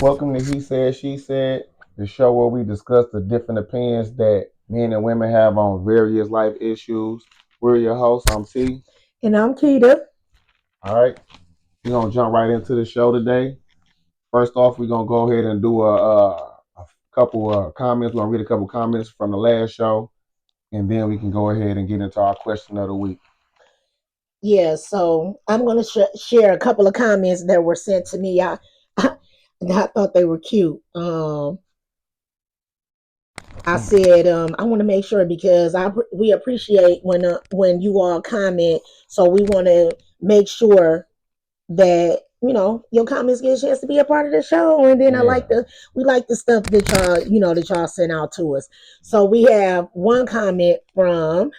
Welcome to He Said, She Said, the show where we discuss the different opinions that men and women have on various life issues. We're your hosts. I'm T. And I'm Keita. All right. We're going to jump right into the show today. First off, we're going to go ahead and do a couple comments. We're going to read a couple comments from the last show, and then we can go ahead and get into our question of the week. Yeah, so I'm going to share a couple of comments that were sent to me. I thought they were cute. I said I want to make sure because we appreciate when you all comment, so we want to make sure that your comments get a chance to be a part of the show. And then we like the stuff that y'all send out to us. So we have one comment from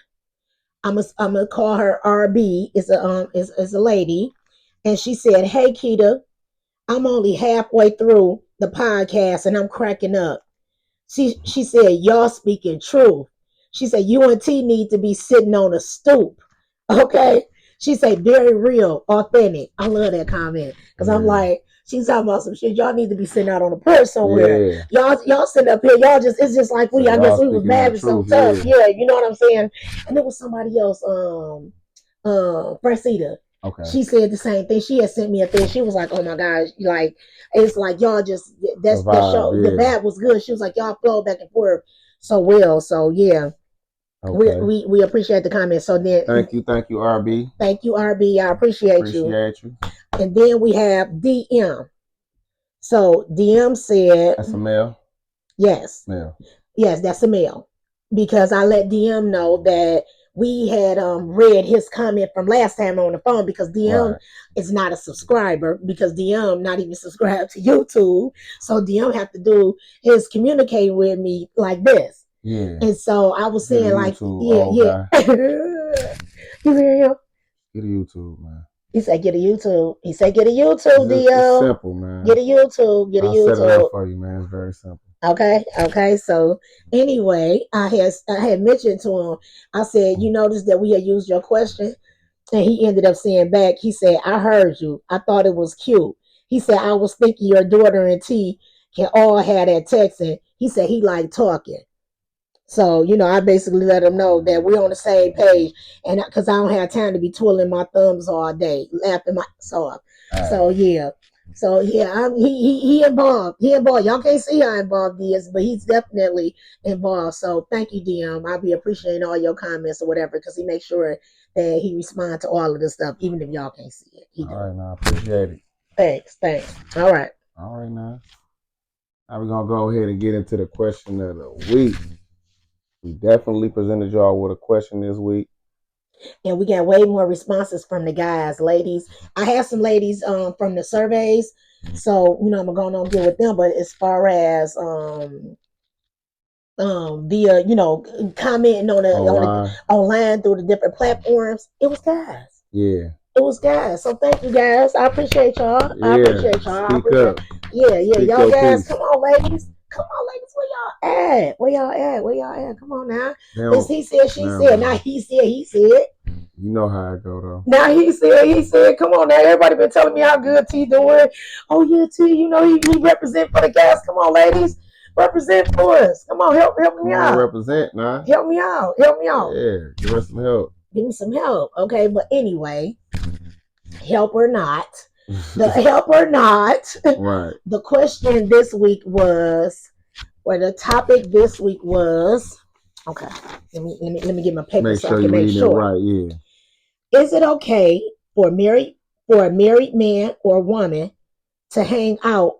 I'm gonna call her RB. Is a lady, and she said, "Hey Keita, I'm only halfway through the podcast and I'm cracking up." She said, "Y'all speaking truth." She said, "You and T need to be sitting on a stoop." Okay. She said, "Very real, authentic." I love that comment because I'm like, she's talking about some shit. Y'all need to be sitting out on a perch somewhere. Y'all sitting up here. It's just like I guess we was mad with some tough. Yeah, you know what I'm saying? And there was somebody else, Francita. Okay. She said the same thing. She had sent me a thing. She was like, "Oh my gosh, like it's like y'all just that show. The vibe was good." She was like, "Y'all flow back and forth so well." So yeah. Okay. We appreciate the comment. So then thank you, RB. Thank you, RB. I appreciate you. And then we have DM. So DM said that's a male. Yes. Male. Yes, that's a male. Because I let DM know that we had read his comment from last time on the phone because DM is not a subscriber because DM not even subscribed to YouTube. So DM have to do his communicating with me like this. Yeah. And so I was saying like, YouTube, you hear him? Get a YouTube, man. He said, "Get a YouTube." He said, "Get a YouTube, It's simple, man. Get a YouTube. Get a YouTube." I'll set it up for you, man. It's very simple. Okay. So anyway, I had mentioned to him. I said, "You noticed that we had used your question," and he ended up saying back. He said, "I heard you. I thought it was cute." He said, "I was thinking your daughter and T can all have that texting." He said he liked talking. So, I basically let him know that we're on the same page, and because I don't have time to be twiddling my thumbs all day, laughing my ass off. So yeah, he involved. He involved. Y'all can't see how involved he is, but he's definitely involved. So thank you, DM. I'll be appreciating all your comments or whatever because he makes sure that he responds to all of this stuff, even if y'all can't see it. All right, now appreciate it. Thanks. All right, now. Now we're gonna go ahead and get into the question of the week. We definitely presented y'all with a question this week. And we got way more responses from the guys. Ladies, I have some ladies from the surveys. So, I'm going on deal with them. But as far as via, commenting online through the different platforms, it was guys. Yeah. It was guys. So thank you guys. I appreciate y'all. Yeah. Yeah. Y'all guys, come on, ladies. Come on, ladies, where y'all at? Come on now. It's he said, she said. Now he said. You know how it go though. Now he said. Come on now. Everybody been telling me how good T doing. Oh yeah, T, he represent for the guys. Come on, ladies. Represent for us. Come on, help me out. Represent now. Help me out. Yeah, give us some help. Give me some help. Okay, but anyway, help or not. Help or not. Right. The question this week was, or the topic this week was, okay. Let me get my paper so I can make sure. Right, yeah. Is it okay for a married man or woman to hang out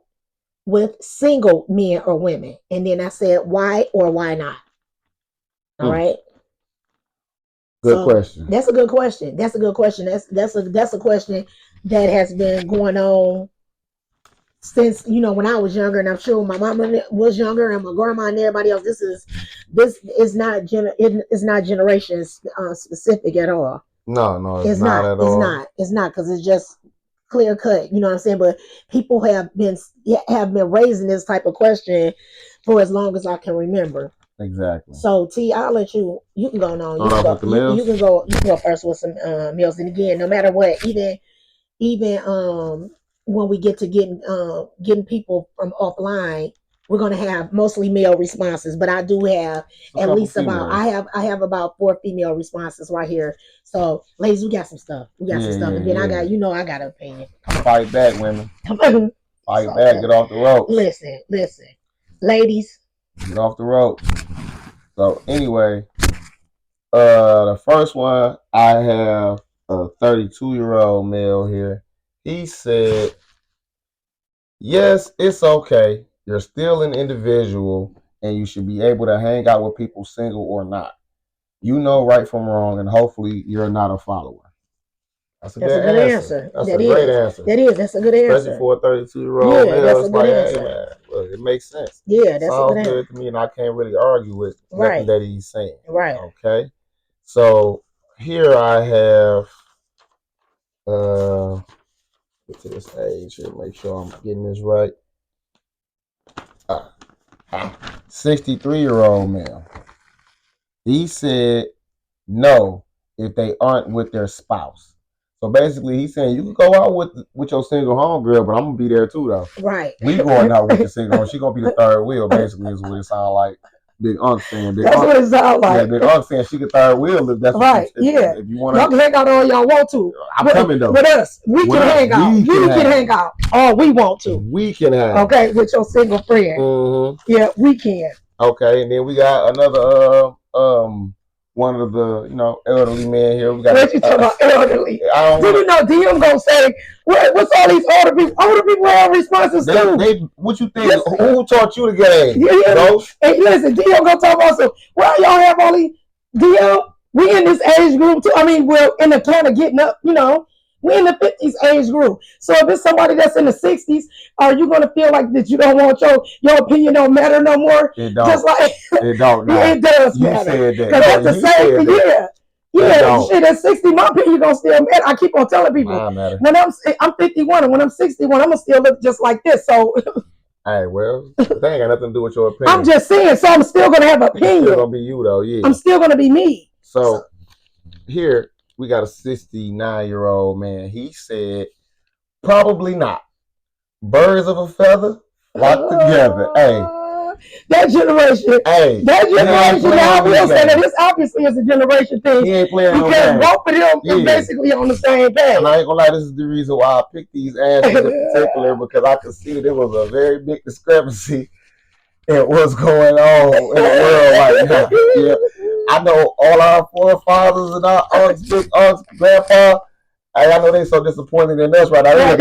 with single men or women? And then I said why or why not. All right. Good question. That's a good question. That's a question that has been going on since when I was younger, and I'm sure my mama was younger, and my grandma and everybody else. This is not generation specific at all. No, it's not at all. It's not because it's just clear cut. You know what I'm saying? But people have been raising this type of question for as long as I can remember. Exactly. So T, I'll let you can go on. You can go first with some meals. And again, no matter what, even when we get to getting people from offline, we're gonna have mostly male responses, but I do have A at couple least about females. I have about 4 female responses right here. So, ladies, we got some stuff. We got some Yeah, stuff, yeah, and then I yeah. got I got an opinion. Fight back, women. Fight So, back. Get off the ropes. listen, ladies. Get off the ropes. So anyway, the first one I have a 32-year-old male here. He said, "Yes, it's okay. You're still an individual, and you should be able to hang out with people, single or not. You know right from wrong, and hopefully you're not a follower." That's a That's a good good answer. answer. That's That a great is. answer. That is. That's a good Especially answer. for a 32-year-old Yeah, male. that's a It's good like, hey answer. man, look, it makes sense. Yeah, that's a good Sounds answer. good to me, and I can't really argue with nothing Right. that he's saying. Right. Okay. So here I have get to this age here, make sure I'm getting this right. 63-year-old male. He said no if they aren't with their spouse. So basically, he's saying you can go out with your single homegirl, but I'm gonna be there too, though. Right. We going out with your single home. She gonna be the third wheel, basically, is what it sounds like. Big Unc saying. That's what it sounds like. Yeah, Big Unc saying she could third wheel if that's right. What you, if you want to. Y'all can hang out all y'all want to. I'm coming though. With us, we can hang out. We can hang out all we want to. We can hang. Okay, with your single friend. Mm-hmm. Yeah, we can. Okay, and then we got another one of the elderly men here. We got. What you talking about elderly? I don't. Did you know DM gonna say what's all these older people? Older people have responses too. What you think? Listen, who taught you the game? Yeah. You know? Hey, listen, DM gonna talk about some. Well, y'all have all these DM. We in this age group too. I mean, we're in the kind of getting up. We in the 50s age group. So if it's somebody that's in the 60s, are you gonna feel like that you don't want your opinion don't matter no more? It don't. Just like it don't. It does you matter. Said that. Because at the same shit at 60, my opinion gonna still matter. I keep on telling people when I'm 51 and when I'm 61, I'm gonna still look just like this. So hey, well, that ain't got nothing to do with your opinion. I'm just saying, so I'm still gonna have an opinion. It's still gonna be you though, yeah. I'm still gonna be me. So here we got a 69-year-old man. He said, probably not. Birds of a feather flock together. Hey. That generation. Hey. That generation. Now I will say that this obviously is a generation thing. He ain't playing no game. Because both of them is basically on the same page. And I ain't gonna lie, this is the reason why I picked these answers in particular, because I could see that there was a very big discrepancy in what's going on in the world right now. Yeah. I know all our forefathers and our aunts, big aunts, grandpa. I know they so disappointed in us right now. Y'all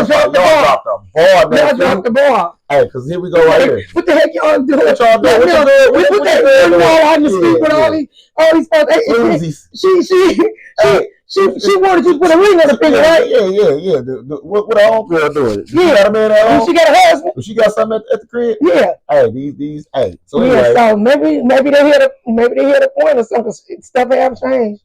dropped the ball. Y'all dropped the ball. Hey, because here we go right here. What the heck y'all doing? What y'all doing? What you doing? All out in the street with all these folks. She wanted you to put a ring on the finger, right? Yeah. What her own girl doing? She got a man at home. She got a husband. She got something at the crib. Yeah. Hey, these. Hey. So anyway. So maybe they hit a point or something. Stuff have changed.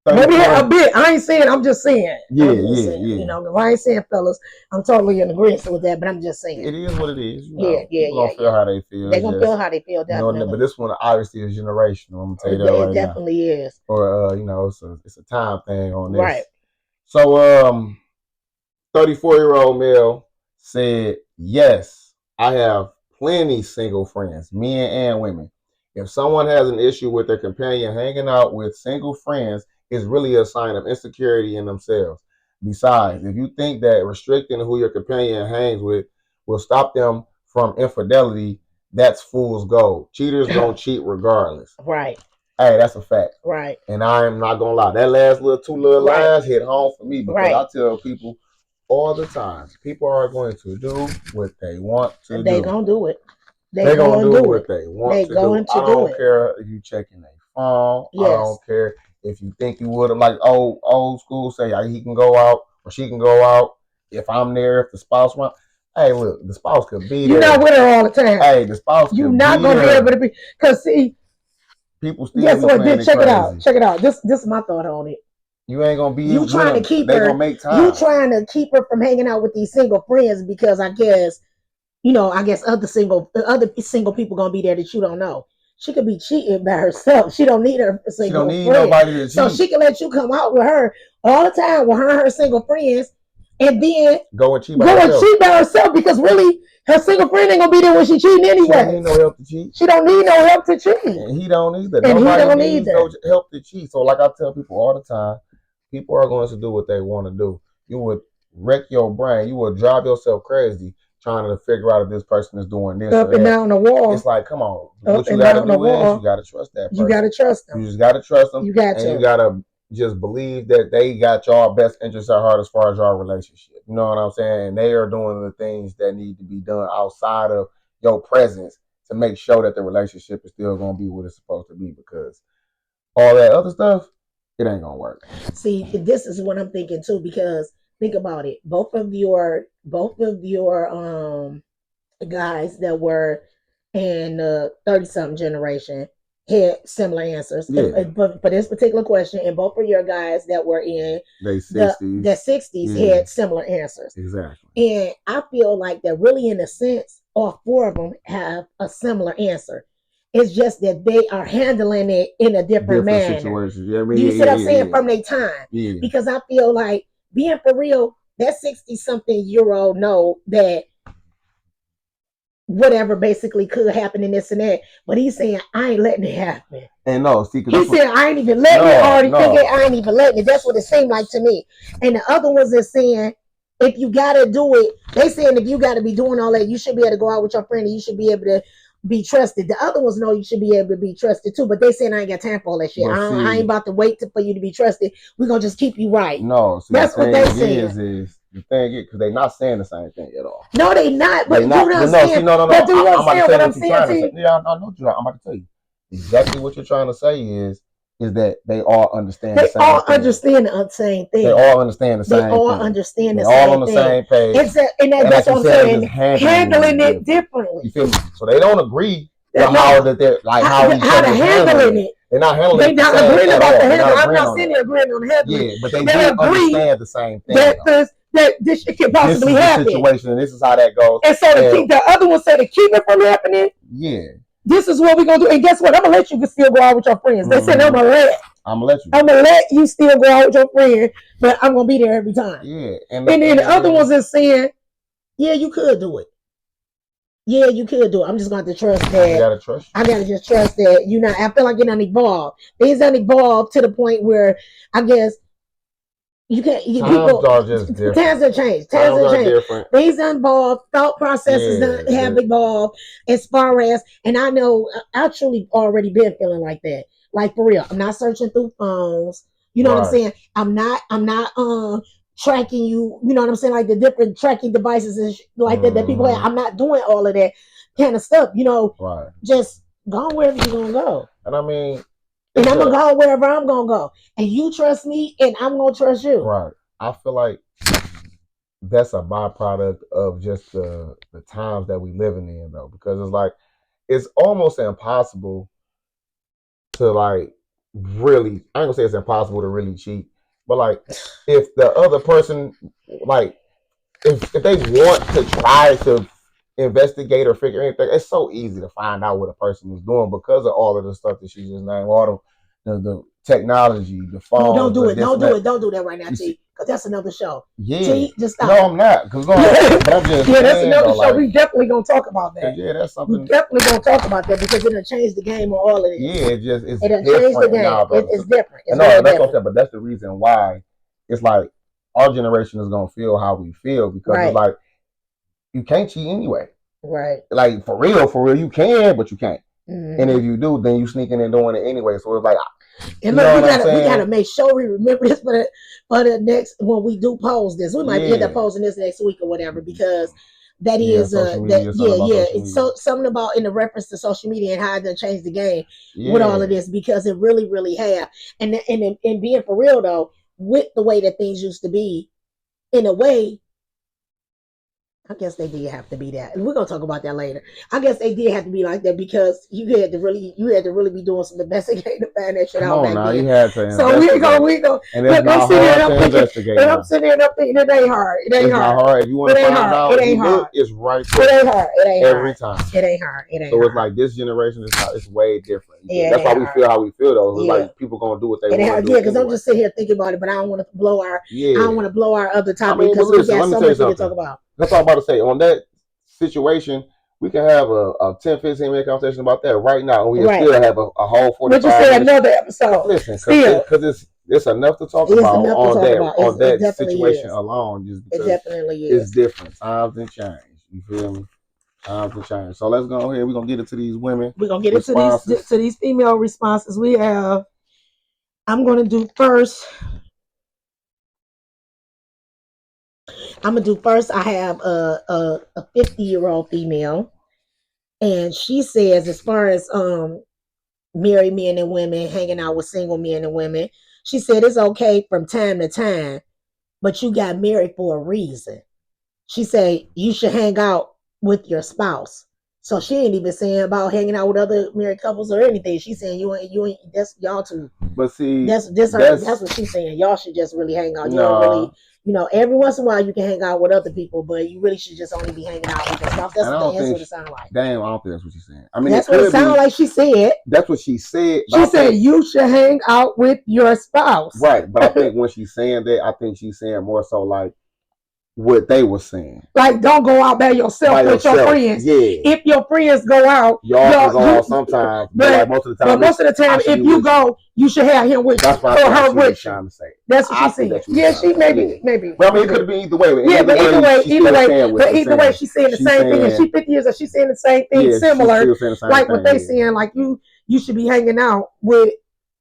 Maybe a bit. I ain't saying. I'm just saying. Yeah. I ain't saying, fellas. I'm totally in agreement with that, but I'm just saying. It is what it is. People gonna feel how they feel. They're gonna feel how they feel, definitely. But this one obviously is generational. I'm gonna tell you that right now. It definitely is. Or it's a time thing on this. Right. So 34-year-old male said, yes, I have plenty single friends, men and women. If someone has an issue with their companion hanging out with single friends, it's really a sign of insecurity in themselves. Besides, if you think that restricting who your companion hangs with will stop them from infidelity, that's fool's gold. Cheaters don't cheat regardless. Right. Hey, that's a fact. Right. And I am not gonna lie. That last two little lines hit home for me, because I tell people all the time, people are going to do what they want to do. They gonna do it. They're gonna do what they want to do. I don't care if you checking their phone. Yes. I don't care if you think you would have, like old school say he can go out or she can go out. If I'm there, if the spouse wants. Hey, look, the spouse could be there. You're not with her all the time. Hey, the spouse. You're not gonna be able to be, because see, people still. Guess what? Check it out. Check it out. This is my thought on it. You ain't gonna be. You trying to keep her. Make time. You trying to keep her from hanging out with these single friends because I guess other single people gonna be there that you don't know. She could be cheating by herself. She don't need her single. She don't need nobody to cheat. So she can let you come out with her all the time with her and her single friends. and then go and cheat by go and herself. cheat by herself, because really her single friend ain't gonna be there when she cheating She anyway. don't need no help to cheat. She don't need no help to cheat. And he don't either. And he Nobody don't needs either. no help to cheat. So like I tell people all the time, people are going to do what they want to do. You would wreck your brain. You would drive yourself crazy trying to figure out if this person is doing this Up or and that. down the wall. It's like, come on. Up What you and got to down the do is wall. you got to trust that person. You got to trust them. You just got to trust them. You got And to. you got to just believe that they got y'all best interests at heart as far as your relationship. You know what I'm saying? And they are doing the things that need to be done outside of your presence to make sure that the relationship is still going to be what it's supposed to be, because all that other stuff, it ain't going to work. See, this is what I'm thinking too, because think about it. Both of your guys that were in the 30-something generation had similar answers. Yeah. But for this particular question, and both of your guys that were in They 60s. the 60s had similar answers. Exactly. And I feel like that really, in a sense, all four of them have a similar answer. It's just that they are handling it in a different manner. Situations. Yeah, I mean, You see what I'm saying? From their time. Yeah. Because I feel like, being for real, that 60-something-year-old know that whatever basically could happen in this and that. But he's saying, I ain't letting it happen. And no, see, he said, I ain't even letting it. Already thinking, I ain't even letting it. That's what it seemed like to me. And the other ones are saying, if you gotta do it, they saying if you gotta be doing all that, you should be able to go out with your friend and you should be able to be trusted. The other ones know you should be able to be trusted too, but they saying I ain't got time for all that shit. I ain't about to wait for you to be trusted. We're gonna just keep you right. No, see, that's what they saying. The thing is, because they're not saying the same thing at all. No, they not. But they not. No. But do you understand what I'm saying to you? Yeah, I know I'm about to tell you exactly what you're trying to say is that they all understand. They all understand the same thing. They all understand the same thing. They all understand the same thing. All on the same page. And that's what I'm saying. Handling it differently. You feel me? So they don't agree how that they're like how to handling it. They're not handling it. They're not agreeing about the handling. I'm not saying they're agreeing on the handling. Yeah, but they do understand the same thing. That this can possibly happen. This is the situation, and this is how that goes. And so the other one said to keep it from happening. Yeah. This is what we're gonna do. And guess what? I'm gonna let you still go out with your friends. They said I'm gonna let you still go out with your friend, but I'm gonna be there every time. Yeah. And then the other ones is saying, yeah, you could do it. Yeah, you could do it. I'm just going to trust that. You gotta trust. I gotta just trust that. I feel like it done evolved. Things done evolved to the point where I guess you can't. Times are just different. Times have changed. Different. Things done evolved. Thought processes have evolved as far as, and I know I truly already been feeling like that. Like for real, I'm not searching through phones. You know what I'm saying? I'm not tracking you. You know what I'm saying? Like the different tracking devices and like that people have. I'm not doing all of that kind of stuff. Just go wherever you're gonna go. And I mean. And I'm gonna go wherever I'm gonna go, and you trust me, and I'm gonna trust you. Right. I feel like that's a byproduct of just the times that we living in, though, because it's like it's almost impossible to like really. I ain't gonna say it's impossible to really cheat, but like if the other person, like if they want to try to investigate or figure anything, it's so easy to find out what a person is doing because of all of the stuff that she just named, all the technology, the phone. No, don't do it. Don't do that right now, T. Because that's another show. Yeah. T, just stop. No, I'm not. But I'm just that's another show. We definitely gonna talk about that. Yeah, that's something. We definitely gonna talk about that because it'll change the game on all of this. Yeah, it's it'll change the game. Now, it's different. It's that's what I'm saying. But that's the reason why it's like our generation is gonna feel how we feel because it's like you can't cheat anyway. Right. Like for real, you can, but you can't. Mm-hmm. And if you do, then you sneaking and doing it anyway. So it's like, and look, we gotta make sure we remember this for the next when we do post this. We might end up posting this next week or whatever because that is It's so something about in the reference to social media and how it done changed the game with all of this because it really, really have. And being for real though, with the way that things used to be, in a way. I guess they did have to be that. And we're gonna talk about that later. I guess they did have to be like that because you had to really be doing some investigating to find that shit Come out on back now, you then. had to So we investigate. go. And it's Look, I'm not sitting there hard and I'm to thinking, investigate and I'm now. sitting there and I'm thinking, it ain't hard. It ain't It's not hard. hard. If you want It to ain't find hard. out, It ain't you look, hard. it's right It there ain't hard. It ain't every hard. time. It ain't hard. It ain't So it's hard. like this generation is not, it's way different. Yeah, it That's why ain't we hard. feel how we feel though. It's Yeah. like people gonna do what they It ain't want hard. to Yeah, do because I'm anyway. just sitting here thinking about it, but I don't want to blow our. I Yeah. don't want to blow our other I topic mean, but because we listen, got let me so tell you much we can talk something. about. That's all I'm about to say. On that situation, we can have a 10, 15 minute conversation about that right now, and we can Right. still have a whole 45 But you say minutes. another episode. Listen, Still. because it's enough to talk It's about enough to on talk that about. on It that definitely situation is. alone, just It because definitely it's is. different. Times and change. You feel me? Times and change. So let's go ahead. We're gonna get into these women. We're gonna get responses. into these female responses. We have. I'm gonna do first. I have a 50-year-old female, and she says, as far as married men and women hanging out with single men and women, she said it's okay from time to time, but you got married for a reason. She said you should hang out with your spouse. So she ain't even saying about hanging out with other married couples or anything. She's saying you ain't that's y'all two. But see, That's what she's saying. Y'all should just really hang out. You don't really, every once in a while you can hang out with other people, but you really should just only be hanging out with your spouse. That's what it sounds like. Damn, I don't think that's what she's saying. I mean, that's what it sounds like she said. That's what she said. She said you should hang out with your spouse. Right, but I think when she's saying that, I think she's saying more so like what they were saying. Like, don't go out by yourself with your friends. Yeah. If your friends go out, y'all can go out sometimes, but like most of the time, if you go, you should have him with you or her with you. That's what she's saying. Yeah, she maybe. But I mean, it could have been either way. Yeah, but either way, she's saying the same thing. And she 50 years old, she's saying the same thing, similar, like what they saying. Like you should be hanging out with.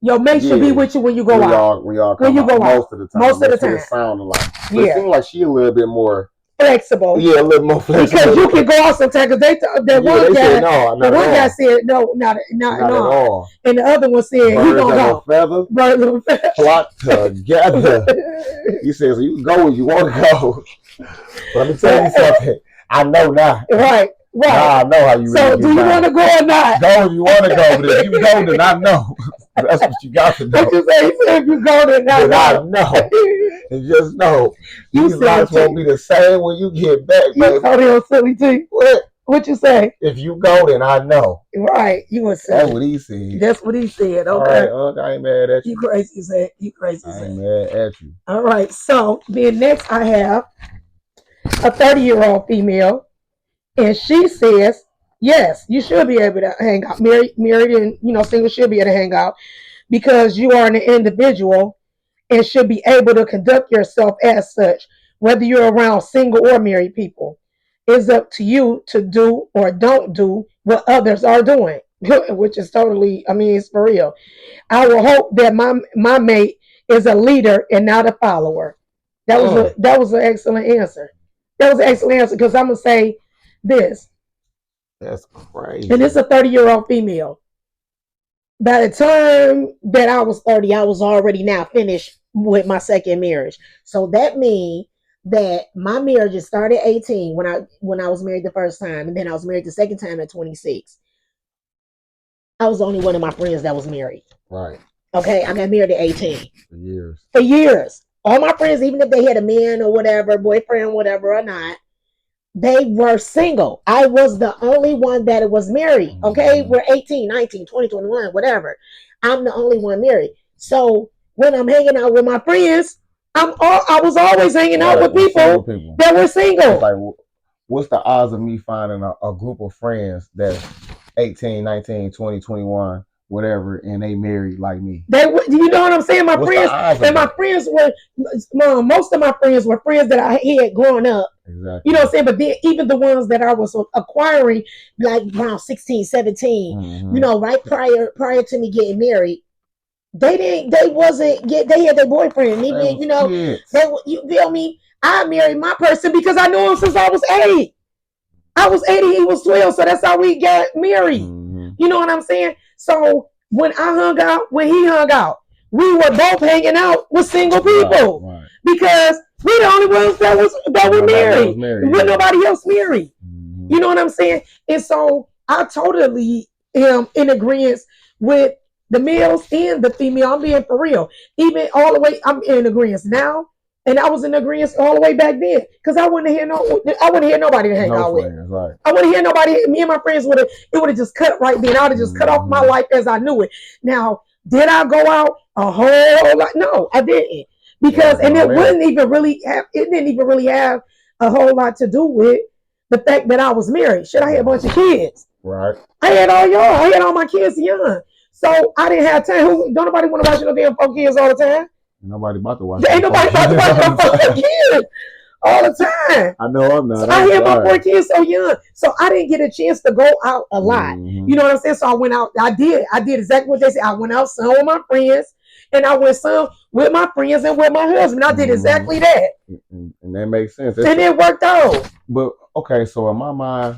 Your mate should be with you when you go out. When you go out. Most of the time. It sounded like. But it seemed like she a little bit more flexible. Yeah, a little more flexible. Because you can go out sometimes. Because one guy said no, not at all. And the other one said he gonna go. Birds of a feather flock together. He says so you can go when you want to go. But let me tell you something. I know now. Right. Now I know how you. So do you want to go or not? Go if you want to go, but if you go, then I know. That's what you got to know. What you say? He said if you go, then I know. And just know these lives won't be the same when you get back. You told him silly T. What you say? If you go, then I know. Right. You gonna say. That's what he said. That's what he said. Okay. All right, I ain't mad at you. You crazy said. I ain't mad at you. All right. So then next I have a 30-year-old female. And she says, yes, you should be able to hang out. Married and single should be able to hang out because you are an individual and should be able to conduct yourself as such, whether you're around single or married people. It's up to you to do or don't do what others are doing, which is totally, it's for real. I will hope that my mate is a leader and not a follower. That was an excellent answer. That was an excellent answer because I'm going to say, this. That's crazy. And it's a 30-year-old female. By the time that I was 30, I was already now finished with my second marriage. So that means that my marriage started at 18 when I was married the first time, and then I was married the second time at 26. I was the only one of my friends that was married. Right. Okay, I got married at 18. For years. All my friends, even if they had a man or whatever, boyfriend, whatever or not, they were single. I was the only one that was married. Okay, we're 18, 19, 20, 21, whatever. I'm the only one married. So when I'm hanging out with my friends, I was always hanging out with people that were single. It's like, what's the odds of me finding a group of friends that's 18, 19, 20, 21, whatever, and they married like me? You know what I'm saying? My friends were, most of my friends were friends that I had growing up. Exactly. You know what I'm saying? But then even the ones that I was acquiring, like around 16, 17, right prior to me getting married, they had their boyfriend. Even, you feel me? I married my person because I knew him since I was 8. I was 8 and he was 12, so that's how we got married. You know what I'm saying? So when he hung out, we were both hanging out with single people because We the only ones that were Nobody married. else married, With yeah. nobody else married. Mhm. You know what I'm saying? And so I totally am in agreement with the males and the female. I'm being for real. Even all the way, I'm in agreement now. And I was in agreement all the way back then. Because I wouldn't hear nobody to hang No out with. friends, right? I wouldn't hear nobody. Me and my friends would have just cut right then. I would have just cut off my life as I knew it. Now, did I go out a whole lot? No, I didn't. Because and it didn't even really have a whole lot to do with the fact that I was married. Shit, I had a bunch of kids. Right. I had all y'all. I had all my kids young. So I didn't have time. Don't nobody want to watch no damn 4 kids all the time. Nobody about to watch. Ain't nobody about to watch no fucking kids all the time. I know I'm not. So I had my 4 kids so young. So I didn't get a chance to go out a lot. You know what I'm saying? So I went out. I did exactly what they said. I went out some with my friends. And I went some with my friends and with my husband. I did exactly that. And that makes sense. And it worked out. But, okay, so in my mind,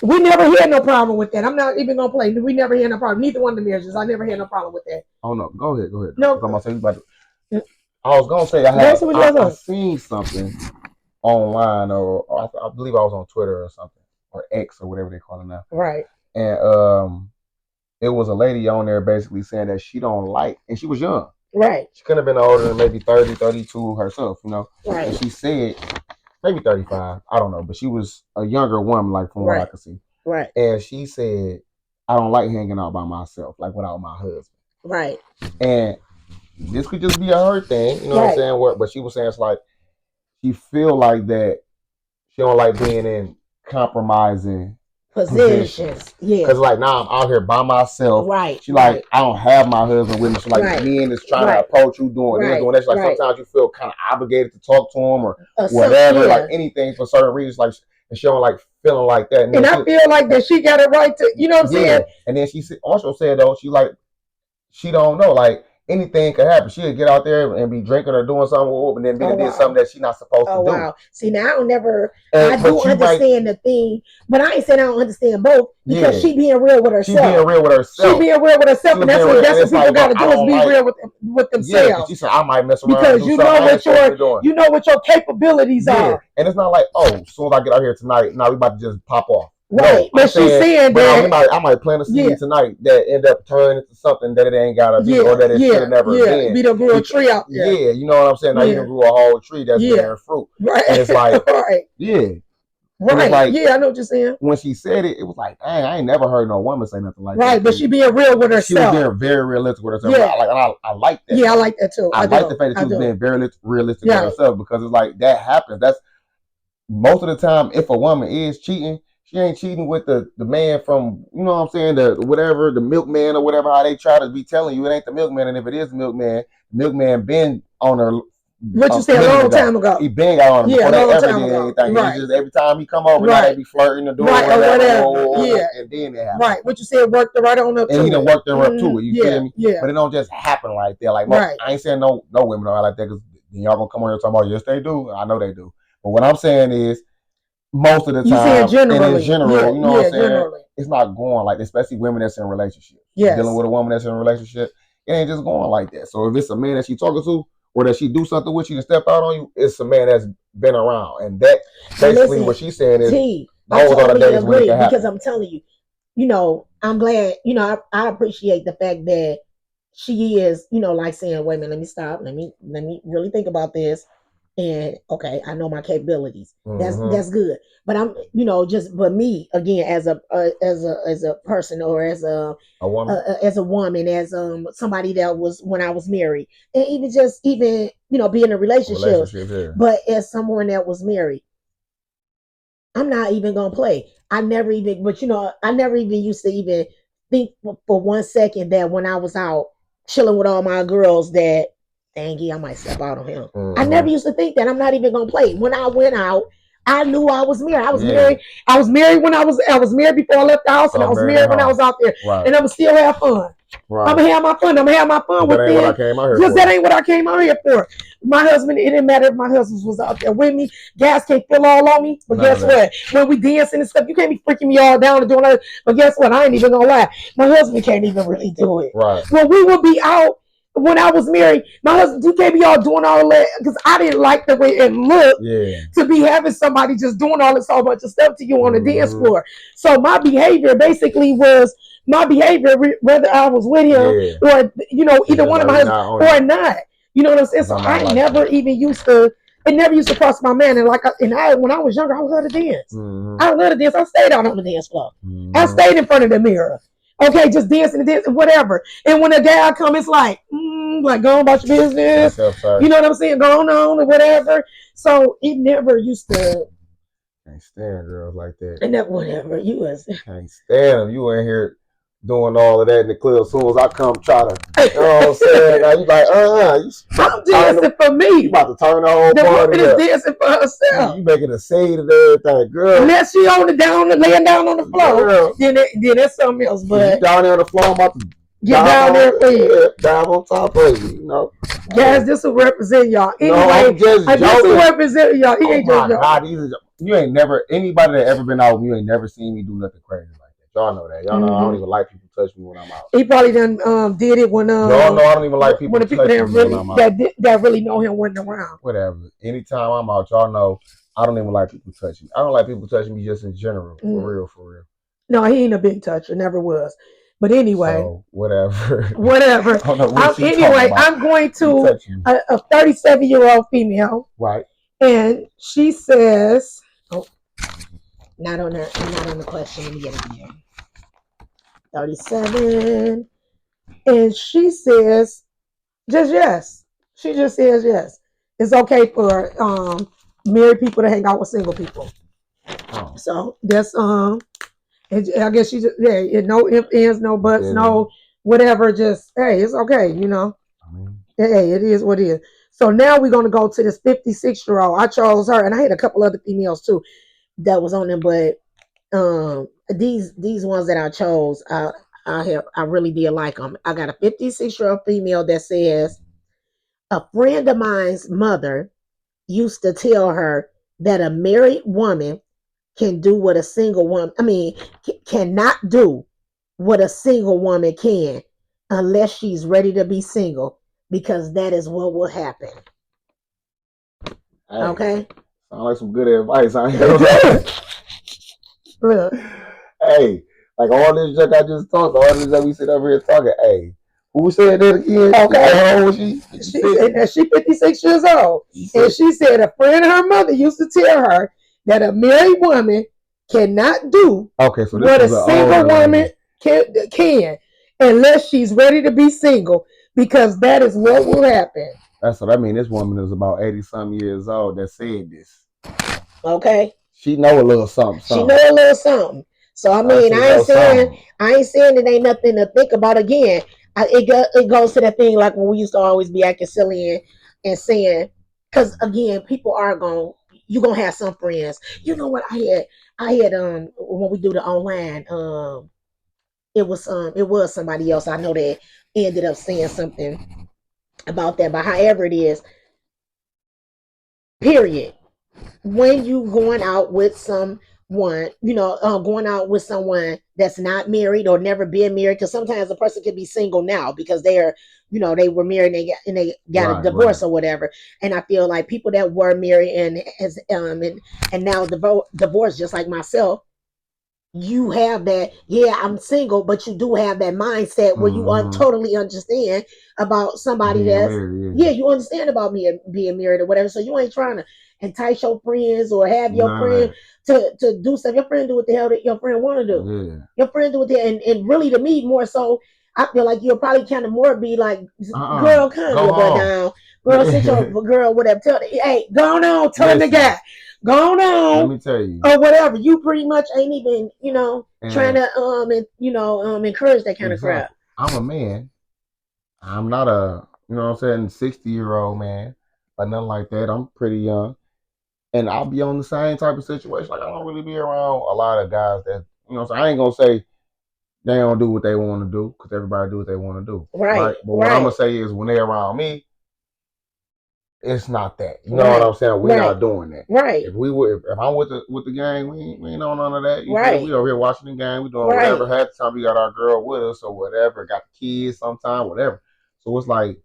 we never had no problem with that. I'm not even going to play. We never had no problem. Neither one of the marriages. I never had no problem with that. Oh, no. Go ahead. No. I was going to say, I seen something online, or I believe I was on Twitter or something, or X or whatever they call it now. Right. And it was a lady on there basically saying that she don't like, and she was young. Right. She could have been older than maybe 30, 32 herself, you know. Right. And she said, maybe 35, I don't know, but she was a younger woman, like from what I could see. Right. And she said, I don't like hanging out by myself, like without my husband. Right. And this could just be a her thing, you know what I'm saying? But she was saying it's like, she feel like that she don't like being in compromising positions. Yeah. Because like now I'm out here by myself. Right. She like, I don't have my husband with me. She like, men is trying to approach you doing this, doing that. She like, sometimes you feel kind of obligated to talk to him or whatever, like anything for certain reasons. Like, and she don't like feeling like that. And I feel like that she got it right to, you know what I'm saying? And then she also said though, she like, she don't know, like, anything could happen. She could get out there and be drinking or doing something, and then did something that she's not supposed to do. Wow. See, now I don't never. I do understand the thing, but I ain't saying I don't understand both because she being real with herself. She being real with herself. And that's what people got to do is be real with themselves. Yeah, she said I might mess around because you know what your capabilities are. And it's not like, oh, as soon as I get out here tonight, now we about to just pop off. Right, no, but she's saying that I might plant a seed tonight that end up turning into something that it ain't gotta be, or that it should have never been. Be the grew a tree out there. Yeah, you know what I'm saying. Now you done grew a whole tree that's bearing fruit. Right, and it's like, right, like, I know what you're saying. When she said it, it was like, dang, I ain't never heard no woman say nothing like that. Right, but she being real with herself. She was being very realistic with herself. Yeah, I like that. Yeah, I like that too. I like the fact that she was being very realistic with herself, because it's like that happens. That's most of the time. If a woman is cheating, she ain't cheating with the man from, you know what I'm saying, the milkman or whatever, how they try to be telling you it ain't the milkman. And if it is the milkman been on her. What you said a long time ago. He been got on her before they ever did anything. Right. He just every time he come over, now they be flirting or doing whatever. And then it happens. Right. What you said worked right on up to it. And he done worked her up to it. You feel me? Yeah. But it don't just happen like that. Like, I ain't saying no women are like that, because y'all gonna come on here talking about, yes, they do. I know they do. But what I'm saying is, most of the time, in general, you know what I'm saying? Generally. It's not going like, especially women that's in a relationship. Yes. Dealing with a woman that's in a relationship, it ain't just going like that. So if it's a man that she talking to, or that she do something with you and step out on you, it's a man that's been around. And that basically what she's saying is, those are the days when it can happen. Because I'm telling you, you know, I'm glad, you know, I appreciate the fact that she is, you know, like saying, wait a minute, let me stop. Let me really think about this. And okay, I know my capabilities. That's good. But I'm, you know, but me again as a person, or as a woman, as somebody that was when I was married, and even you know, be in a relationship. But as someone that was married, I'm not even gonna play. I never even used to even think for 1 second that when I was out chilling with all my girls that, dang, I might step out on him. I never used to think that. I'm not even gonna play. When I went out, I knew I was married. I was married. I was married when I was married before I left the house, and I was married when I was out there. Right. And I'm still have fun. Right. I'm gonna have my fun with them. Because that ain't what I came out here for. My husband, it didn't matter if my husband was out there with me. Gas can't fill all on me. But guess what? When we dancing and stuff, you can't be freaking me all down and doing that. But guess what? I ain't even gonna lie. My husband can't even really do it. Right. When we will be out, when I was married, my husband, you can't be all doing all that because I didn't like the way it looked to be having somebody just doing all this whole bunch of stuff to you on the dance floor. So my behavior basically was my behavior, whether I was with him or either one of my husbands or not. You know what I'm saying? So I never even used to. It never used to cross my mind. And when I was younger, I loved to dance. I love to dance. I stayed out on the dance floor. I stayed in front of the mirror. Okay, just dancing and dancing, whatever. And when a guy comes, it's like go on about your business. You know what I'm saying? Go on or whatever. So it never used to. Can't stand girls like that. And that whatever you was. Can't stand them. You in here doing all of that in the club. As soon as I come try to, you know what I'm saying? Now you like, I'm dancing for me. You about to turn the whole party up. The woman is dancing for herself. You making a scene and everything, girl. Unless she laying down on the floor, girl. Then that's something else. But you down there on the floor, I'm about to get down there for you. Dive on top of you, you know. Guys, this will represent y'all. Anyway, no, I'm just joking. This will represent y'all. He ain't just joking. You ain't never, anybody that ever been out with me, you ain't never seen me do nothing crazy like that. Y'all know that. Y'all know I don't even like people touch me when I'm out. He probably done did it when y'all know I don't even like people touch me when I'm out. That really know him wasn't around. Whatever. Anytime I'm out, y'all know I don't even like people touching me. I don't like people touching me just in general. For real. No, he ain't a big toucher. Never was. But anyway, so, whatever. I'm going to a 37-year-old female. Right. And she says, not on the question. Let me get it here. 37. And she says, just yes. She just says yes. It's okay for married people to hang out with single people. Oh. So that's I guess she just no ifs, ands, no buts, no whatever. Just hey, it's okay, you know. Hey, it is what it is. So now we're gonna go to this 56-year-old. I chose her, and I had a couple other females too that was on them, but these ones that I chose, I really did like them. I got a 56-year-old female that says a friend of mine's mother used to tell her that a married woman can do what a single woman, cannot do what a single woman can unless she's ready to be single, because that is what will happen. Hey, okay? Sound like some good advice. Look. Hey, like all this junk I just talked, all this junk we sit over here talking, hey, who said that again? Okay. How old was she? She said that she's 56 years old. And she said a friend of her mother used to tell her that a married woman cannot do what a single woman can unless she's ready to be single, because that is what will happen. That's what I mean. This woman is about 80-some years old that said this. Okay. She know a little something. She know a little something. So I mean, I ain't saying it ain't nothing to think about. Again, it goes to that thing like when we used to always be acting silly and saying, because again, people are you're gonna have some friends. You know what I had when we do the online, it was somebody else I know that ended up saying something about that. But however it is, period. When you going out with someone, going out with someone that's not married or never been married, because sometimes a person can be single now because they're, they were married and they got a divorce or whatever. And I feel like people that were married and now divorced, just like myself, you have that, I'm single, but you do have that mindset where you totally understand about somebody that's you understand about me being married or whatever. So you ain't trying to entice your friends or have your friend to do stuff. Your friend do what the hell that your friend want to do. Yeah. Your friend do what and really, to me, more so, I feel like you'll probably kind of more be like, girl, kind of go down, girl, sit your girl, whatever. Hey, go on, tell the guy. Go on. Let me tell you. Or whatever. You pretty much ain't even, trying to encourage that kind of crap. I'm a man. I'm not a, 60-year-old man, or nothing like that. I'm pretty young. And I'll be on the same type of situation. Like, I don't really be around a lot of guys that, so I ain't gonna say they don't do what they want to do, because everybody do what they want to do. Right. But what I'm gonna say is, when they're around me, it's not that. You know what I'm saying? We're not doing that. Right. If I'm with the gang, we ain't on none of that. Right. We over here watching the game. We doing whatever. Half the time we got our girl with us or whatever. Got the kids sometime, whatever. So it's like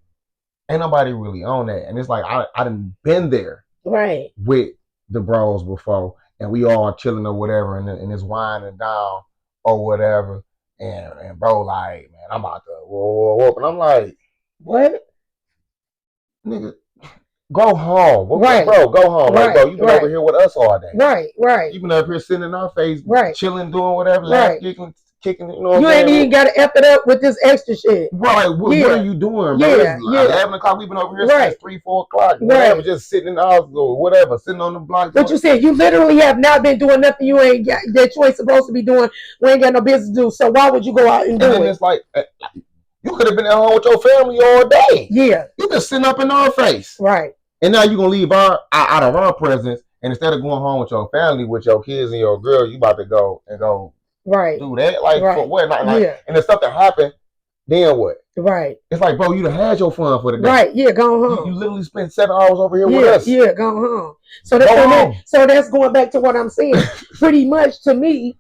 ain't nobody really on that, and it's like I done been there Right. with the bros before, and we all chilling or whatever, and it's winding down or whatever, and bro like, man, I'm about to whoa, and I'm like, What? nigga, go home. Right. Bro, go home. Like, Right. bro, you've been Right. over here with us all day. Right. You've been up here sitting in our face, Right. chilling, doing whatever, Right. laughing, kicking, you know what You I'm ain't saying? even got to F it up with this extra shit. Right, what Yeah. are you doing, bro? Yeah, It's yeah. 11 o'clock. We've been over here Right. since 3, 4 o'clock. Whatever, Right. just sitting in the house or whatever, sitting on the block. But you said you literally have not been doing nothing you ain't got that you ain't supposed to be doing. We ain't got no business to do. So why would you go out and and do then it? it's like, you could have been at home with your family all day. Yeah. You been sitting up in our face. Right. And now you're going to leave out of our presence. And instead of going home with your family, with your kids and your girl, you about to go Right. do that. Like, Right. for what? Like, Yeah. and if something happened, then what? Right. It's like, bro, you done had your fun for the day. Right. Yeah. Go home. You literally spent 7 hours over here with Yeah. us. Yeah. Go home. So Go home. that's going back to what I'm saying. Pretty much to me,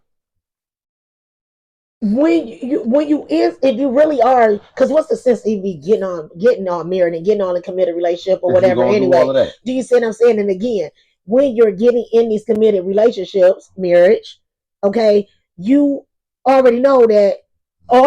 if you really are, because what's the sense of you getting on married and getting on a committed relationship or If you whatever gonna do anyway? all of that. Do you see what I'm saying? And again, when you're getting in these committed relationships, marriage, okay, you already know that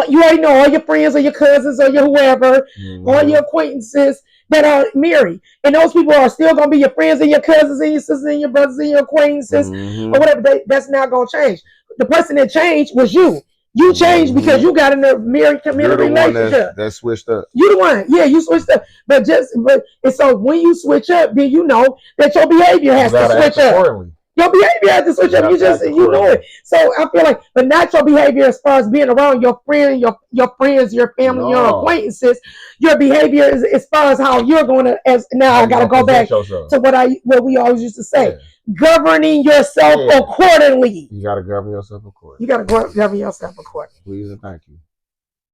you already know all your friends or your cousins or your whoever, all your acquaintances that are married. And those people are still gonna be your friends and your cousins and your sisters and your brothers and your acquaintances or whatever. That's not gonna change. The person that changed was you. You changed because you got in a married committed relationship. That switched up. You the one, yeah, you switched up. And so when you switch up, then you know that your behavior has to switch up. Your behavior has to switch up. You know it. So I feel like, but not your behavior as far as being around your friends, your family, your acquaintances. Your behavior is as far as how you're going to. I got to go back to what we always used to say. Yeah. Governing yourself accordingly. You got to govern yourself accordingly. You got to govern yourself accordingly. Please and thank you.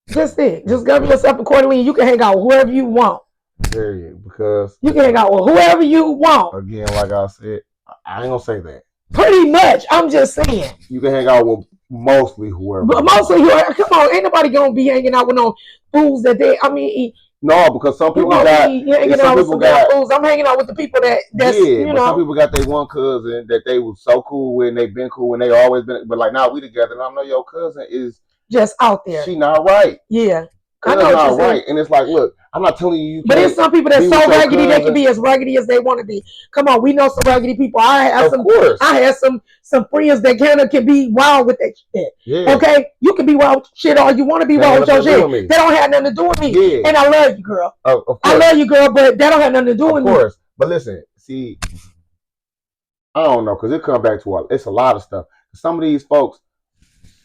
Just govern yourself accordingly, and you can hang out with whoever you want. Period. Because you can hang out with whoever you want. Again, like I said, I ain't gonna say that. Pretty much, I'm just saying. You can hang out with mostly whoever. But mostly whoever. Come on, ain't nobody gonna be hanging out with no fools that they. I mean. No, because some people got. Fools. I'm hanging out with the people that's some people got their one cousin that they was so cool with, and they've been cool, and they always been. But like now we together, and I know your cousin is just out there. She not right. Yeah, I know not right, and it's like, look, I'm not telling you. But there's some people that's so raggedy they can be as raggedy as they want to be. Come on, we know some raggedy people. I had some friends that can be wild with that shit. Yeah. Okay, you can be wild with shit all you want to be wild with your shit. That don't have nothing to do with me. Yeah. And I love you, girl. Of course. I love you, girl, but that don't have nothing to do with me. Of course, but listen, see, I don't know, because it comes back to it's a lot of stuff. Some of these folks,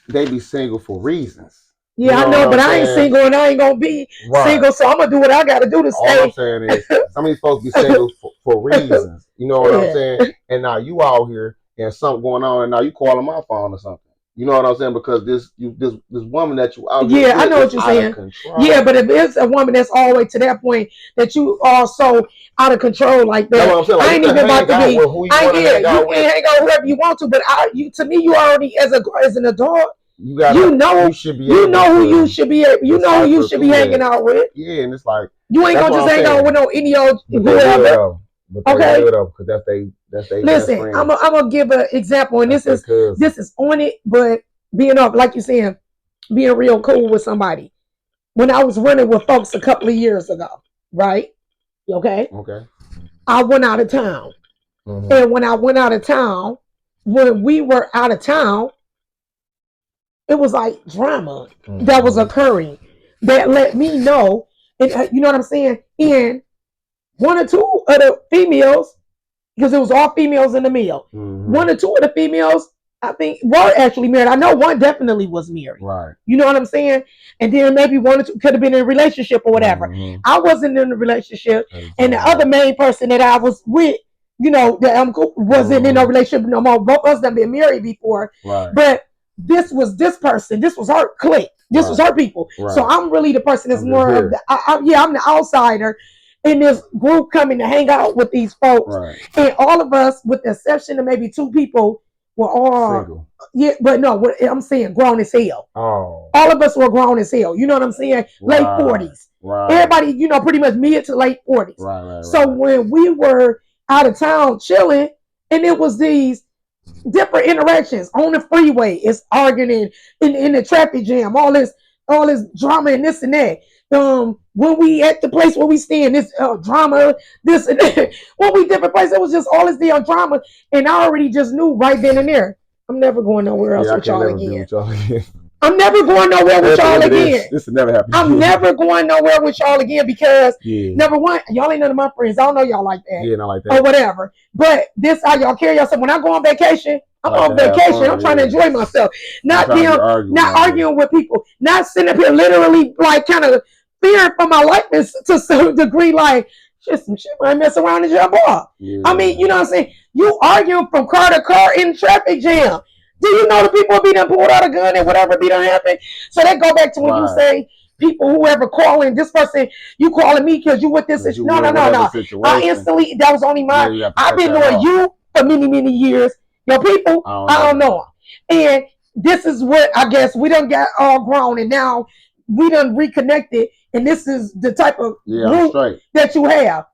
they be single for reasons. Yeah, I know, but I ain't single and I ain't gonna be single, so I'm gonna do what I gotta do to stay. All I'm saying is some of these folks be single for reasons. You know what I'm saying? And now you out here and something going on, and now you calling my phone or something. You know what I'm saying? Because this woman that you out here, I know what you're saying. Yeah, but if it's a woman that's all the way to that point that you are so out of control like that, like, I ain't even about to be. You can hang out whoever you want to, but to me, you already as an adult. You know who you should be hanging out with. Yeah, and it's like you ain't gonna just hang out with no any old whoever. Okay, because that's they. Listen, I'm gonna give an example, and this is on it, but being up like you saying, being real cool with somebody. When I was running with folks a couple of years ago, right? Okay. I went out of town, and when I went out of town, when we were out of town. It was like drama that was occurring that let me know, and you know what I'm saying? And one or two of the females, because it was all females in the meal, one or two of the females, I think, were actually married. I know one definitely was married. Right. You know what I'm saying? And then maybe one or two could have been in a relationship or whatever. I wasn't in a relationship, and the other main person that I was with, you know, that wasn't in a relationship no more. Both of us have been married before, but this was her clique. This was her people. So I'm really the person that's more of the, I'm the outsider in this group coming to hang out with these folks. And all of us, with the exception of maybe two people, were all yeah, but no, what I'm saying, grown as hell. Oh. All of us were grown as hell. You know what I'm saying? Late Right. 40s. Right. Everybody, you know, pretty much mid to late 40s. Right. So when we were out of town chilling, and it was these different interactions on the freeway, it's arguing in the traffic jam, all this drama and this and that. When we at the place where we staying, this drama, this and that. When we different places, it was just all this damn drama, and I already just knew right then and there, I'm never going nowhere else with y'all again. I'm never going nowhere with y'all again. This will never happen. I'm never going nowhere with y'all again because number one, y'all ain't none of my friends. I don't know y'all like that. Yeah, not like that. Or whatever. But this how y'all carry yourself. When I go on vacation, I'm on vacation. I'm trying to enjoy myself. Not arguing with people. Not sitting up here literally like kind of fearing for my life to some degree, like just some shit might mess around and jump off. Yeah. I mean, you know what I'm saying? You arguing from car to car in traffic jam. Do you know the people be done pulled out a gun and whatever be done happen? So that go back to when you say people, whoever calling this person, you calling me because you with this. No. I instantly, that was only mine. I've been knowing you for many, many years. Your people, I don't know them. And this is what I guess we done got all grown and now we done reconnected. And this is the type of group that you have.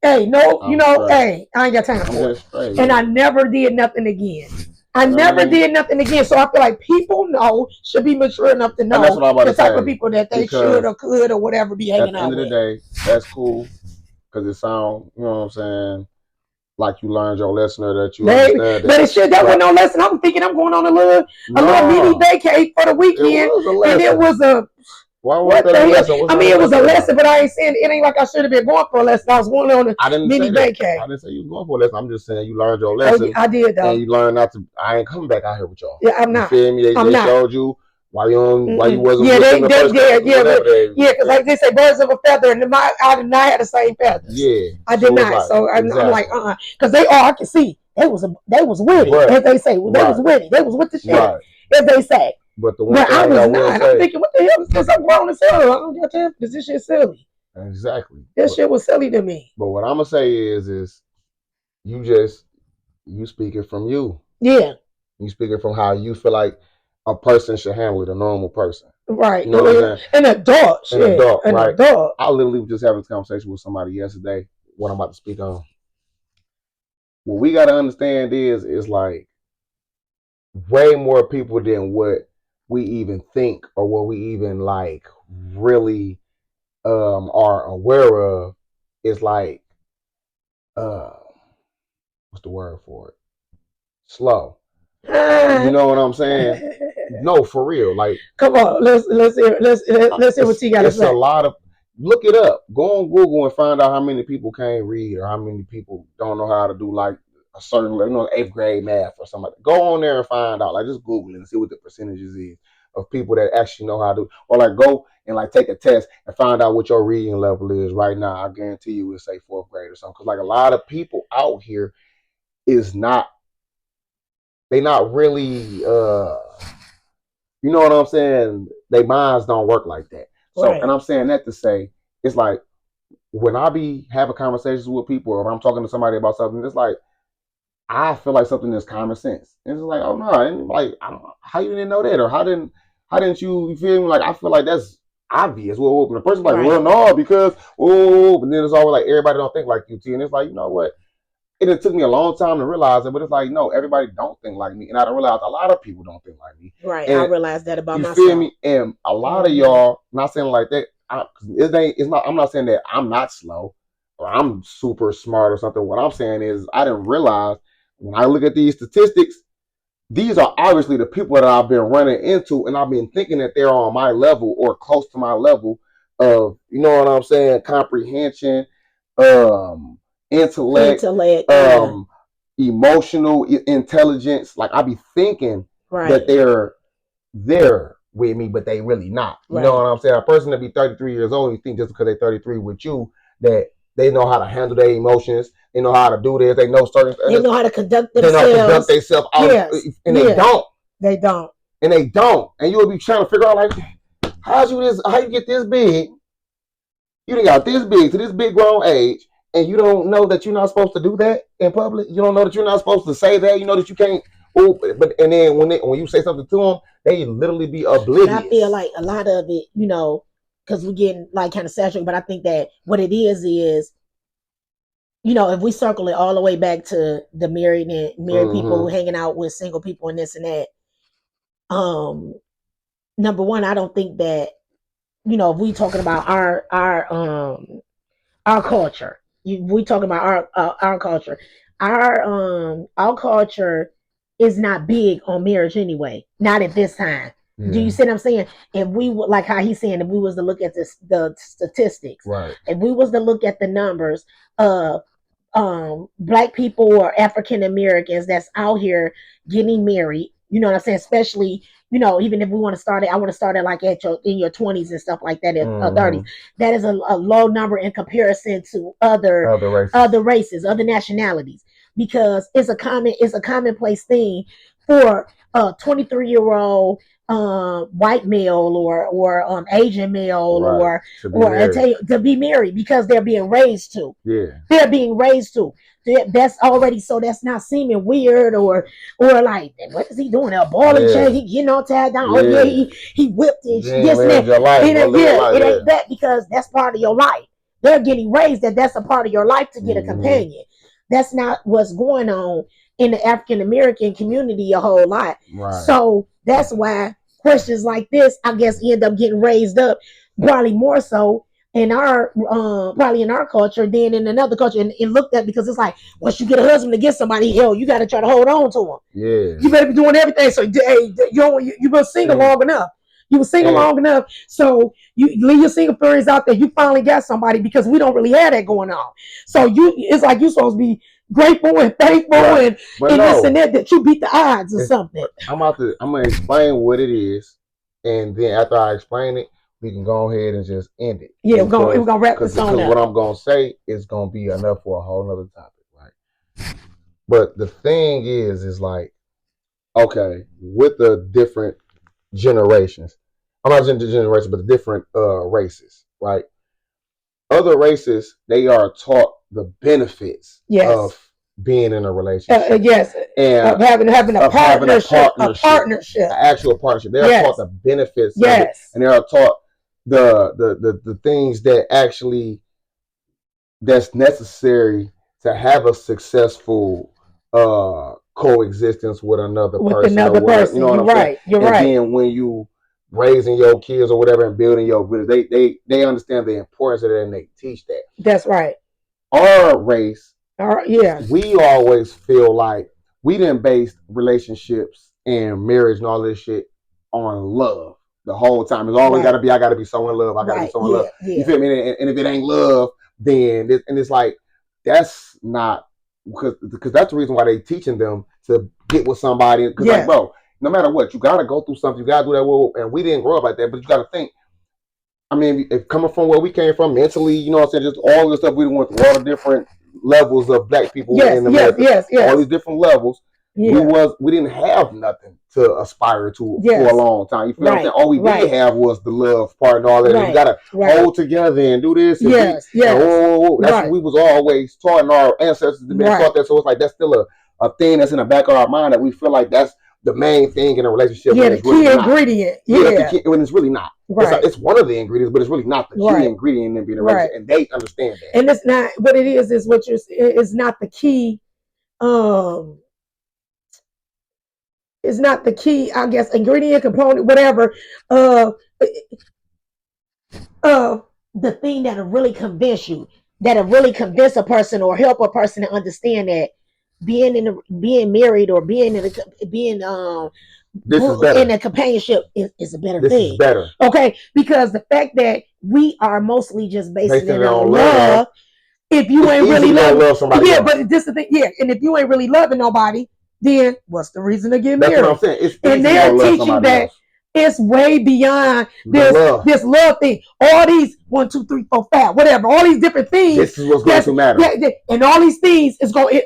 Hey, no, you know, hey, I ain't got time for it. And I never did nothing again. I never did nothing again. So I feel like people should be mature enough to know the type of people that they should or could or whatever be hanging out with. At the end of the day, that's cool. Because it sounds, you know what I'm saying, like you learned your lesson or that you understand. But shit, that wasn't no lesson. I'm thinking I'm going on a little mini vacay for the weekend. And it was a... What the hell? I mean, it was a lesson, but I ain't saying it ain't like I should have been going for a lesson. I was going on a mini vacay. I didn't say you was going for a lesson. I'm just saying you learned your lesson. I did, though. And you learned not to. I ain't coming back out here with y'all. Yeah, I'm not. You feel me? They showed you why you wasn't. Yeah, because like they say, birds of a feather, and I did not have the same feathers. Yeah, I did not. So I'm like, because they all I can see they was witty, as they say. They was witty. They was with the shit, as they say. But the one thing I was not. I'm thinking, what the hell is this? I'm grown as hell. I don't got time for this. This shit silly. Exactly. This shit was silly to me. But what I'm gonna say is you speaking from you. Yeah. You speaking from how you feel like a person should handle it, a normal person. Right. You know what I'm saying? An adult. Shit. An adult, right? Adult. I literally was just having this conversation with somebody yesterday. What I'm about to speak on. What we gotta understand is like way more people than what we even think or what we even like really are aware of is like what's the word for it? Slow. You know what I'm saying? No, for real. Like, come on, let's hear what you got to say. It's a lot of. Look it up. Go on Google and find out how many people can't read or how many people don't know how to do like a certain, 8th grade math or something. Go on there and find out. Like, just Google it and see what the percentages is of people that actually know how to do. Or like go and like take a test and find out what your reading level is right now. I guarantee you it's say 4th grade or something. Because like a lot of people out here is not. They not really. You know what I'm saying? Their minds don't work like that. So, and I'm saying that to say, it's like when I be having conversations with people or if I'm talking to somebody about something, it's like I feel like something is common sense. And it's like, oh no, and like how you didn't know that, or how didn't you feel me? Like I feel like that's obvious. Well, the person's like, well, no, because but then it's always like everybody don't think like you, T. And it's like, you know what? It took me a long time to realize it, but it's like, no, everybody don't think like me. And I realized a lot of people don't think like me. Right. And I realized that about myself. You feel me? And a lot of y'all, not saying like that, I'm not saying that I'm not slow or I'm super smart or something. What I'm saying is I didn't realize when I look at these statistics, these are obviously the people that I've been running into and I've been thinking that they're on my level or close to my level of, you know what I'm saying, comprehension, intellect, emotional intelligence. Like I be thinking that they're there with me, but they really not. You know what I'm saying? A person that be 33 years old, you think just because they're 33 with you that they know how to handle their emotions, they know how to do this, they know certain things. They know how to conduct themselves. They know how to conduct themselves out, and they don't. They don't. And they don't. And you'll be trying to figure out like, how you get this big? You done got this big to this big grown age. And you don't know that you're not supposed to do that in public. You don't know that you're not supposed to say that. You know that you can't Ooh, but and then when you say something to them, they literally be oblivious. And I feel like a lot of it, you know, because we're getting like kind of saturated. But I think that what it is, you know, if we circle it all the way back to the married people hanging out with single people and this and that. Number one, I don't think that, you know, if we talking about our culture, we talking about our culture, our culture is not big on marriage anyway. Not at this time. Yeah. Do you see what I'm saying? If we would, like how he's saying, if we was to look at the statistics, right? If we was to look at the numbers of Black people or African Americans that's out here getting married, you know what I'm saying? Especially, you know, even if we want to start it, I want to start it like in your 20s and stuff like that, 30s. That is a low number in comparison to other races, other nationalities, because it's a commonplace thing for a 23-year-old white male or Asian male, right, to be married because they're being raised to. Yeah, they're being raised to. That's already, so that's not seeming weird or like, what is he doing? A ball and chain, he getting all tied down. Oh yeah, he whipped it. This and that. It ain't that, because that's part of your life. They're getting raised that's a part of your life to get a companion. That's not what's going on in the African American community a whole lot. Right. So that's why questions like this, I guess, end up getting raised up, probably more so in our probably in our culture than in another culture, and looked at, because it's like, once you get a husband to get somebody, hell, you got to try to hold on to him. Yeah, you better be doing everything. So you been single long enough. You were single long enough, so you leave your single friends out there. You finally got somebody, because we don't really have that going on. So it's like you supposed to be grateful and thankful and this and that you beat the odds or something. I'm gonna explain what it is, and then after I explain it, we can go ahead and just end it. Yeah, we're gonna wrap this on up. What I'm gonna say is gonna be enough for a whole nother topic, right? But the thing is like, okay, with the different generations, I'm not just the generation, but the different races, right? Other races, they are taught the benefits of being in a relationship. And of having a partnership, an actual partnership. They are taught the benefits of it, and they are taught the things that's necessary to have a successful coexistence with another person. You know what I'm saying? You're right. And then when you raising your kids or whatever and building your village, they understand the importance of that, and they teach that. That's right. Our race, we always feel like we didn't base relationships and marriage and all this shit on love the whole time. It's always gotta be, I gotta be so in love, I gotta be so in love. You feel me? And if it ain't love, then it's like, that's not, because that's the reason why they teaching them to get with somebody. Because like, bro, no matter what, you gotta go through something. You gotta do that. And we didn't grow up like that, but you gotta think. I mean, if coming from where we came from mentally, you know what I'm saying, just all the stuff we went through, all the different levels of Black people in America, all these different levels. We didn't have nothing to aspire to for a long time. You feel what I'm saying? All we did have was the love part and all that. And we gotta hold together and do this. And that's what we was always taught, and our ancestors have been taught that. So it's like, that's still a thing that's in the back of our mind, that we feel like that's the main thing in a relationship. Yeah, the key ingredient. When it's really not. It's one of the ingredients, but it's really not the key ingredient in being a relationship. And they understand that. And it's not what it is what it's not the key. It's not the key, I guess, ingredient, component, whatever. The thing that'll really convince you, that'll really convince a person or help a person to understand that being married or being in a companionship is a better thing. This is better. Okay, because the fact that we are mostly just basing it on love. If you ain't really love somebody else. But this is the thing, and if you ain't really loving nobody, then what's the reason to get married? That's what I'm saying. It's and they're teaching that it's way beyond this love thing. All these 1, 2, 3, 4, 5, whatever. All these different things. This is what's going to matter. And all these things is going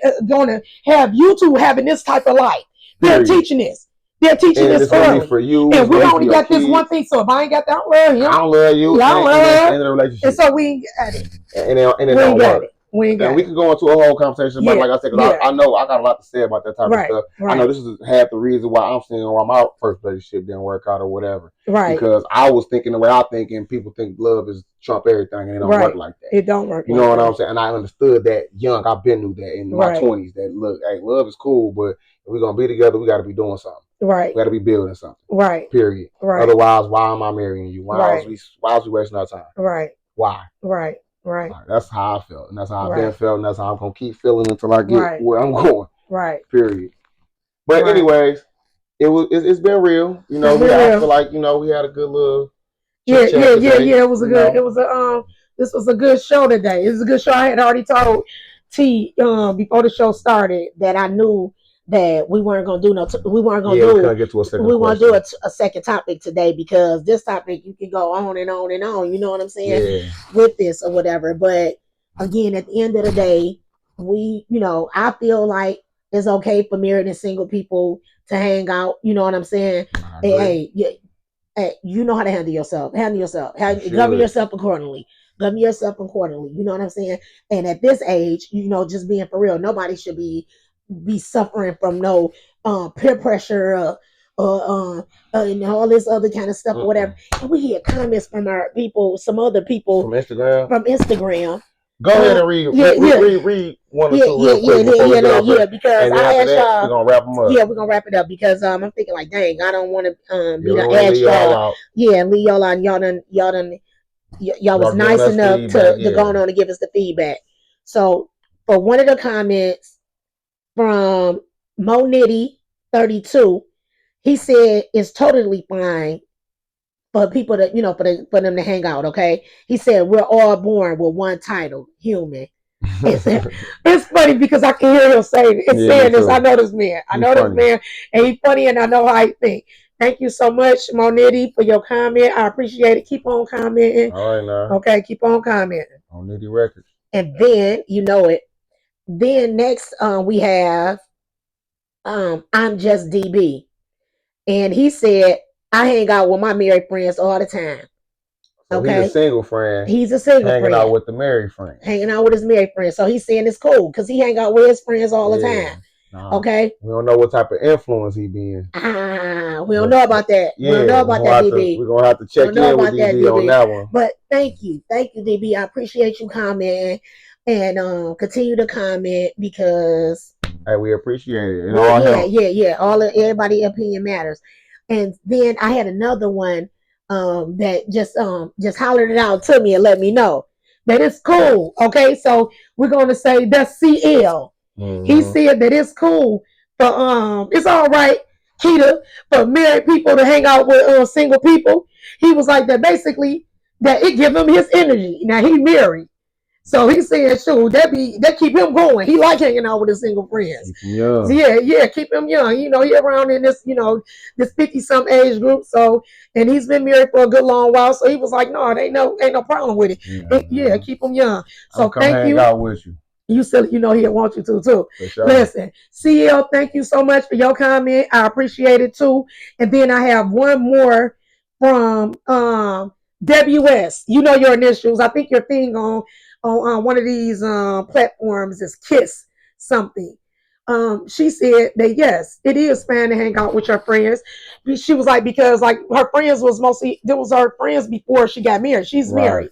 to have you two having this type of life. They're teaching this. They're teaching this early. For you, and we only got this one thing. So if I ain't got that, I don't love you. I don't love you. I don't love in the relationship. And so we ain't got it. And it don't work. We ain't got and we it. can go into a whole conversation about, like I said, because I know I got a lot to say about that type of stuff. I know this is half the reason why I'm saying why my first relationship didn't work out or whatever. Right. Because I was thinking the way I think, and people think love is trump everything, and it don't work like that. It don't work. You know what I'm saying? And I understood that young. I've been through that in my 20s. That look, hey, love is cool, but if we're gonna be together, we got to be doing something. Right. We got to be building something. Right. Period. Right. Otherwise, why am I marrying you? Why is we wasting our time? Right. Why? Right. Right. That's how I felt, and that's how I've been felt, and that's how I'm gonna keep feeling until I get where I'm going. Right. Period. But anyways, it's been real. You know, I feel like, you know, we had a good little yeah. It was a good. This was a good show today. It was a good show. I had already told T before the show started that I knew that we weren't gonna do we weren't gonna do a second topic today, because this topic you can go on and on and on, you know what I'm saying, with this or whatever. But again, at the end of the day, I feel like it's okay for married and single people to hang out, you know what I'm saying. Hey, you know how to handle yourself, govern yourself accordingly, you know what I'm saying. And at this age, just being for real, nobody should be suffering from no peer pressure and all this other kind of stuff or whatever. And we hear comments from some other people from Instagram. Go ahead and read one or two real quick. Because I asked y'all, we're gonna wrap them up. Yeah, we're gonna wrap it up, because I'm thinking like, dang, I don't want to be the ask y'all. Yeah, leave y'all out. Y'all was nice enough to go on and give us the feedback. So for one of the comments from Mo Nitty 32, he said it's totally fine for people to, for them to hang out. Okay, he said we're all born with one title, human. It's funny because I can hear him saying this. I know this man. And he's funny, and I know how he think. Thank you so much, Mo Nitty, for your comment. I appreciate it. Keep on commenting. All right, now. Okay, keep on commenting. On Nitty Records. And then Then next we have I'm Just DB. And he said, I hang out with my married friends all the time. So okay. He's a single friend. He's a single hanging friend. Hanging out with the married friend. Hanging out with his married friend. So he's saying it's cool because he hang out with his friends all the time. Okay. We don't know what type of influence he be in. We don't know about that. Yeah, we don't know about that, DB. We're going to have to check in with DB on that one. But thank you, DB. I appreciate you commenting, and continue to comment, because hey, we appreciate it. Everybody's opinion matters. And then I had another one that just hollered it out to me and let me know that it's cool. Okay, so we're gonna say that's CL. Mm-hmm. He said that it's cool for it's all right, Keita, for married people to hang out with single people. He was like that basically, that it give him his energy. Now he married. So he said, sure, that keep him going. He like hanging out with his single friends. Yeah. So keep him young. He around in this, this 50-some age group. So, and he's been married for a good long while. So he was like, no, it ain't no problem with it. Keep him young. So thank you. Hang out with you. You said, he'll want you to too. Sure. Listen, CL, thank you so much for your comment. I appreciate it too. And then I have one more from WS. You know your initials. I think your thing on one of these platforms is Kiss something. She said that yes, it is fun to hang out with your friends. She was like, because like her friends was her friends before she got married. She's married,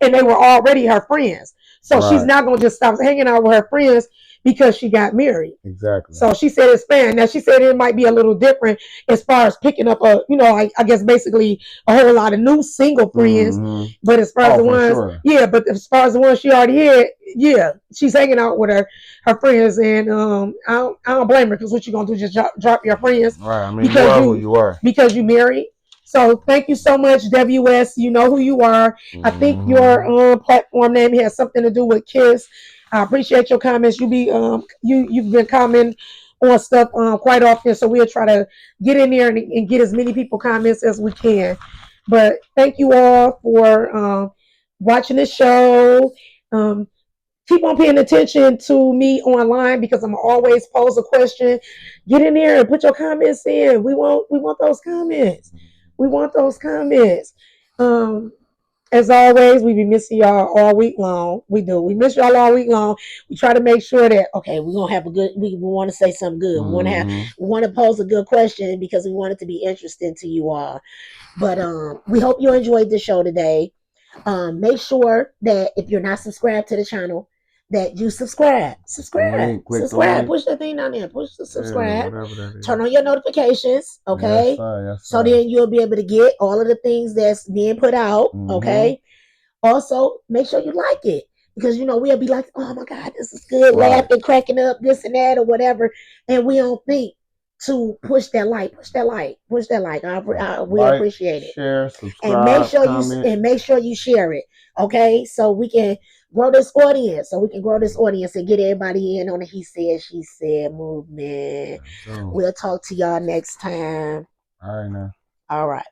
and they were already her friends. So she's not gonna just stop hanging out with her friends because she got married. Exactly. So she said it's fun. Now she said it might be a little different as far as picking up I guess basically a whole lot of new single friends. Mm-hmm. But as far as the ones, but as far as the ones she already had, she's hanging out with her friends, and I don't blame her, because what you gonna do, just drop your friends? Right. I mean, you are who you are because you married. So thank you so much, WS. You know who you are. Mm-hmm. I think your platform name has something to do with Kiss. I appreciate your comments. You've been commenting on stuff quite often, so we'll try to get in there and get as many people comments as we can. But thank you all for watching this show. Keep on paying attention to me online, because I'm always pose a question. Get in there and put your comments in. We want those comments. We want those comments. As always, we be missing y'all all week long. We do. We miss y'all all week long. We try to make sure that okay, we're gonna have a good. We want to say something good. Mhm. We want to pose a good question because we want it to be interesting to you all. But we hope you enjoyed the show today. Make sure that if you're not subscribed to the channel, that you subscribe. Link, click the link. Push that thing down there. Push the subscribe. Yeah, whatever that is. Turn on your notifications. Okay. Yes, sir, yes, So sir. then you'll be able to get all of the things that's being put out. Mhm. Okay. Also, make sure you like it because we'll be like, oh my God, this is good, Right. laughing, cracking up, this and that or whatever, and we don't think to push that like. We appreciate it. Share, subscribe, And make sure comment. you share it. Okay, so we can grow this audience. And get everybody in on the he said, she said movement. We'll talk to y'all next time. All right now. All right.